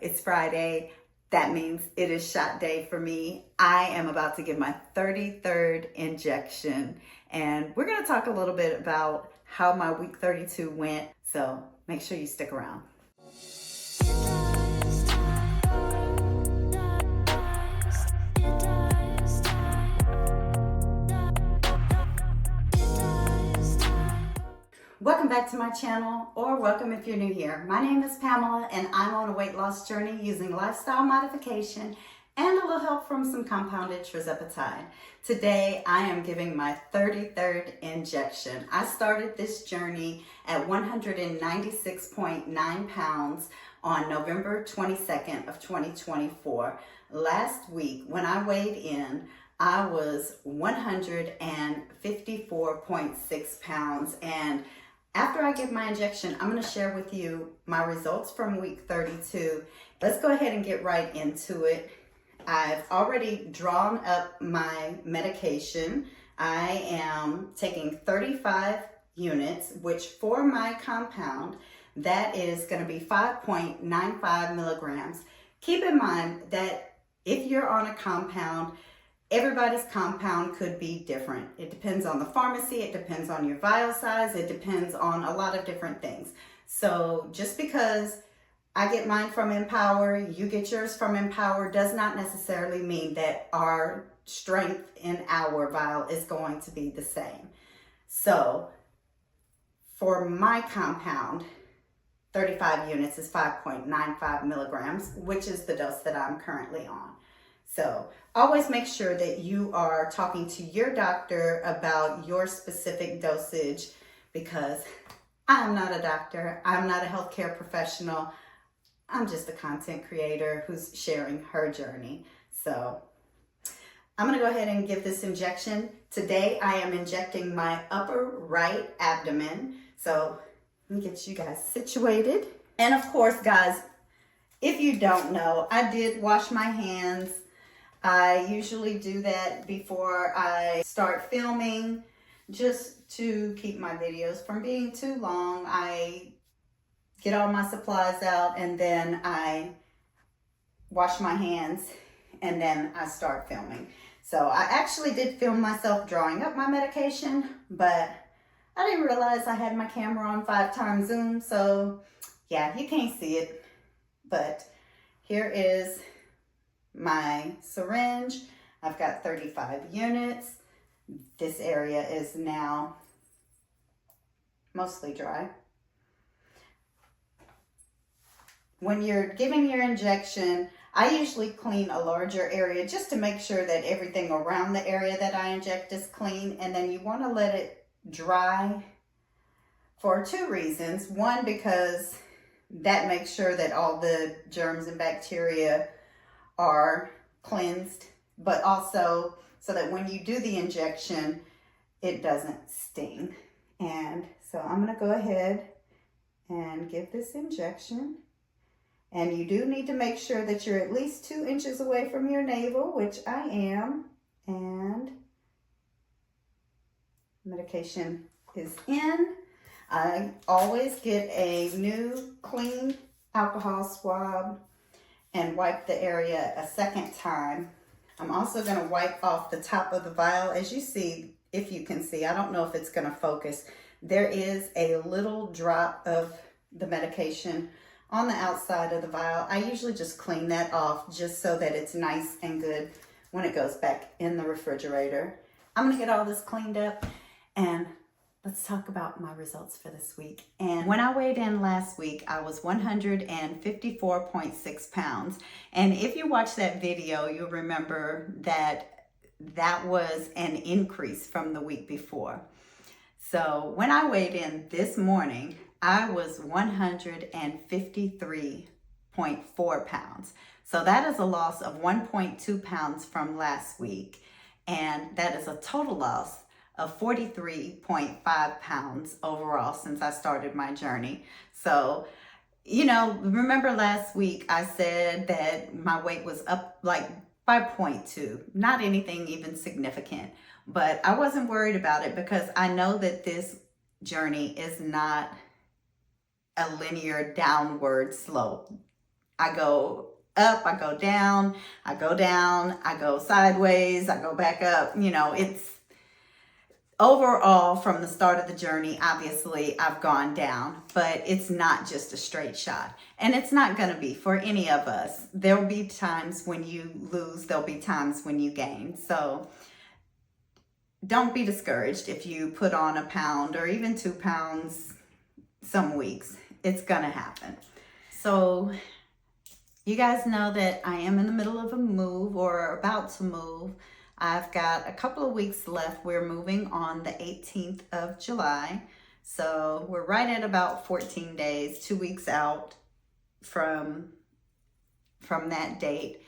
It's Friday. That means it is shot day for me. I am about to give my 33rd injection, and we're going to talk a little bit about how my week 32 went. So make sure you stick around. Welcome back to my channel, or welcome if you're new here. My name is Pamela, and I'm on a weight loss journey using lifestyle modification and a little help from some compounded Tirzepatide. Today, I am giving my 33rd injection. I started this journey at 196.9 pounds on November 22nd of 2024. Last week, when I weighed in, I was 154.6 pounds, and after I give my injection, I'm going to share with you my results from week 32. Let's go ahead and get right into it. I've already drawn up my medication. I am taking 35 units, which for my compound, that is going to be 5.95 milligrams. Keep in mind that if you're on a compound, everybody's compound could be different. It depends on the pharmacy, it depends on your vial size, it depends on a lot of different things. So just because I get mine from Empower, you get yours from Empower, does not necessarily mean that our strength in our vial is going to be the same. So for my compound, 35 units is 5.95 milligrams, which is the dose that I'm currently on. So always make sure that you are talking to your doctor about your specific dosage, because I'm not a doctor. I'm not a healthcare professional. I'm just a content creator who's sharing her journey. So I'm going to go ahead and give this injection. Today I am injecting my upper right abdomen. So let me get you guys situated. And of course, guys, if you don't know, I did wash my hands. I usually do that before I start filming, just to keep my videos from being too long. I get all my supplies out and then I wash my hands and then I start filming. So I actually did film myself drawing up my medication, but I didn't realize I had my camera on 5x zoom. So yeah, you can't see it, but here is my syringe. I've got 35 units. This area is now mostly dry. When you're giving your injection, I usually clean a larger area just to make sure that everything around the area that I inject is clean. And then you want to let it dry for two reasons. One, because that makes sure that all the germs and bacteria are cleansed, but also so that when you do the injection, it doesn't sting. And so I'm going to go ahead and give this injection. And you do need to make sure that you're at least 2 inches away from your navel, which I am. And medication is in. I always get a new clean alcohol swab and wipe the area a second time. I'm also going to wipe off the top of the vial. As you see, if you can see, I don't know if it's going to focus, there is a little drop of the medication on the outside of the vial. I usually just clean that off just so that it's nice and good when it goes back in the refrigerator. I'm going to get all this cleaned up and let's talk about my results for this week. And when I weighed in last week, I was 154.6 pounds. And if you watch that video, you'll remember that that was an increase from the week before. So when I weighed in this morning, I was 153.4 pounds. So that is a loss of 1.2 pounds from last week. And that is a total loss of 43.5 pounds overall since I started my journey. So, you know, remember last week I said that my weight was up like by 0.2, not anything even significant, but I wasn't worried about it because I know that this journey is not a linear downward slope. I go up, I go down, I go down, I go sideways, I go back up. You know, it's overall from the start of the journey, obviously I've gone down, but it's not just a straight shot. And it's not going to be for any of us. There'll be times when you lose, there'll be times when you gain. So don't be discouraged if you put on a pound or even 2 pounds some weeks. It's going to happen. So you guys know that I am in the middle of a move or about to move. I've got a couple of weeks left. We're moving on the 18th of July. So we're right at about 14 days, 2 weeks out from that date.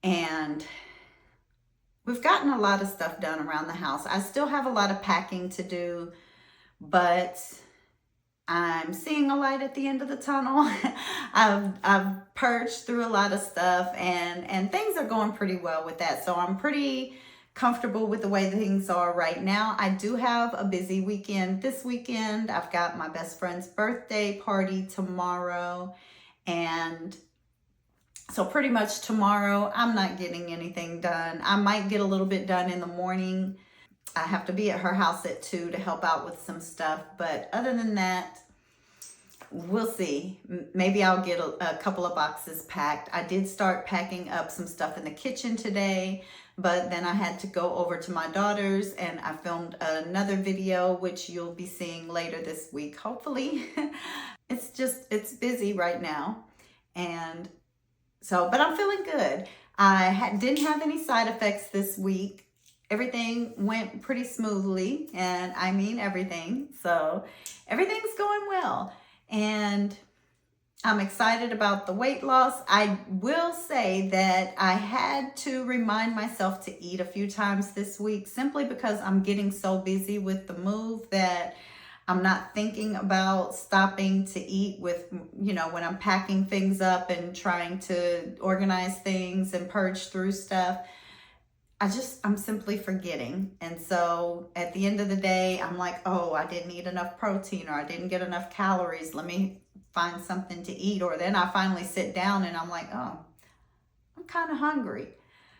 And we've gotten a lot of stuff done around the house. I still have a lot of packing to do, but I'm seeing a light at the end of the tunnel. I've purged through a lot of stuff, and things are going pretty well with that. So I'm pretty comfortable with the way things are right now. I do have a busy weekend this weekend. I've got my best friend's birthday party tomorrow, and so pretty much tomorrow I'm not getting anything done. I might get a little bit done in the morning. I have to be at her house at 2 to help out with some stuff, but other than that, we'll see. Maybe I'll get a couple of boxes packed. I did start packing up some stuff in the kitchen today, but then I had to go over to my daughter's and I filmed another video, which you'll be seeing later this week, hopefully. It's busy right now. And so, but I'm feeling good. I didn't have any side effects this week. Everything went pretty smoothly, and I mean everything. So everything's going well. And I'm excited about the weight loss. I will say that I had to remind myself to eat a few times this week simply because I'm getting so busy with the move that I'm not thinking about stopping to eat with, you know, when I'm packing things up and trying to organize things and purge through stuff. I'm simply forgetting. And so at the end of the day, I'm like, oh, I didn't eat enough protein or I didn't get enough calories. Let me find something to eat. Or then I finally sit down and I'm like, oh, I'm kind of hungry.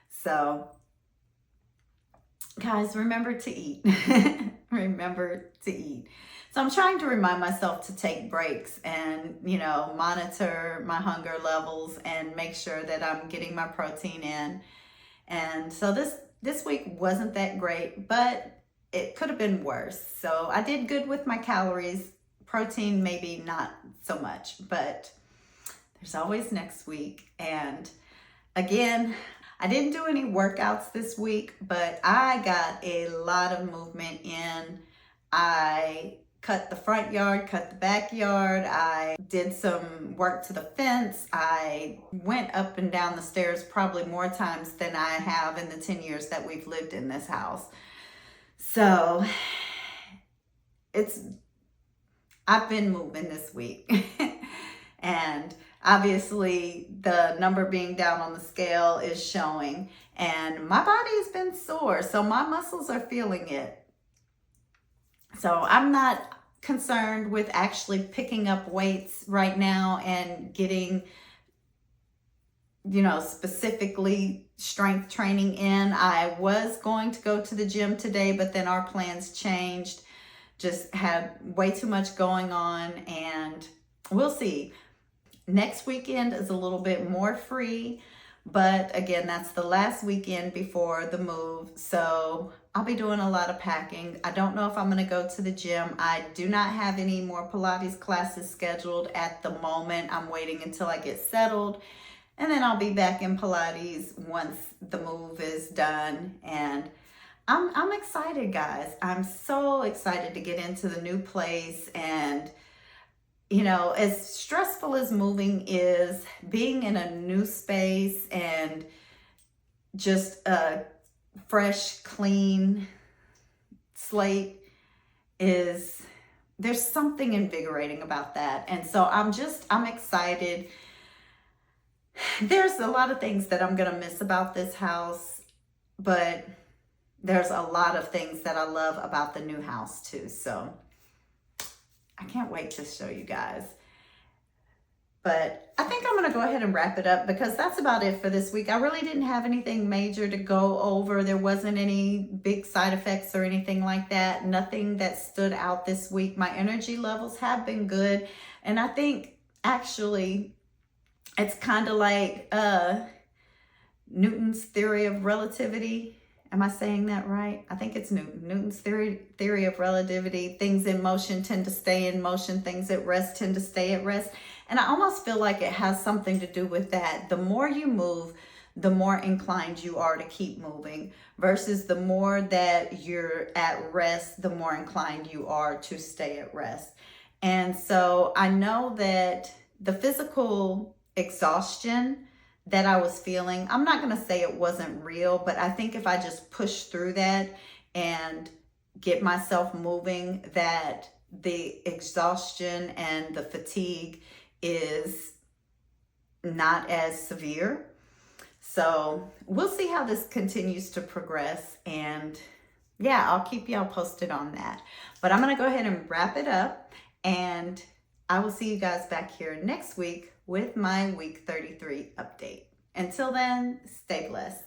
So guys, remember to eat. Remember to eat. So I'm trying to remind myself to take breaks and, you know, monitor my hunger levels and make sure that I'm getting my protein in. And so this week wasn't that great, but it could have been worse. So I did good with my calories. Protein, maybe not so much, but there's always next week. And again, I didn't do any workouts this week, but I got a lot of movement in. I cut the front yard, cut the backyard. I did some work to the fence. I went up and down the stairs probably more times than I have in the 10 years that we've lived in this house. So I've been moving this week. And obviously the number being down on the scale is showing, and my body's been sore. So my muscles are feeling it. So I'm not concerned with actually picking up weights right now and getting, you know, specifically strength training in. I was going to go to the gym today, but then our plans changed. Just had way too much going on, and we'll see. Next weekend is a little bit more free, but again, that's the last weekend before the move. So I'll be doing a lot of packing. I don't know if I'm going to go to the gym. I do not have any more Pilates classes scheduled at the moment. I'm waiting until I get settled, and then I'll be back in Pilates once the move is done. And I'm excited, guys. I'm so excited to get into the new place. And you know, as stressful as moving is, being in a new space and just a fresh, clean slate there's something invigorating about that. And so I'm excited. There's a lot of things that I'm going to miss about this house, but there's a lot of things that I love about the new house too. So I can't wait to show you guys. But I think I'm going to go ahead and wrap it up because that's about it for this week. I really didn't have anything major to go over. There wasn't any big side effects or anything like that. Nothing that stood out this week. My energy levels have been good. And I think actually it's kind of like Newton's theory of relativity. Am I saying that right? I think it's Newton's theory of relativity. Things in motion tend to stay in motion. Things at rest tend to stay at rest. And I almost feel like it has something to do with that. The more you move, the more inclined you are to keep moving, versus the more that you're at rest, the more inclined you are to stay at rest. And so I know that the physical exhaustion that I was feeling, I'm not going to say it wasn't real, but I think if I just push through that and get myself moving, that the exhaustion and the fatigue is not as severe. So we'll see how this continues to progress, and yeah, I'll keep y'all posted on that. But I'm going to go ahead and wrap it up, and I will see you guys back here next week with my week 33 update. Until then, stay blessed.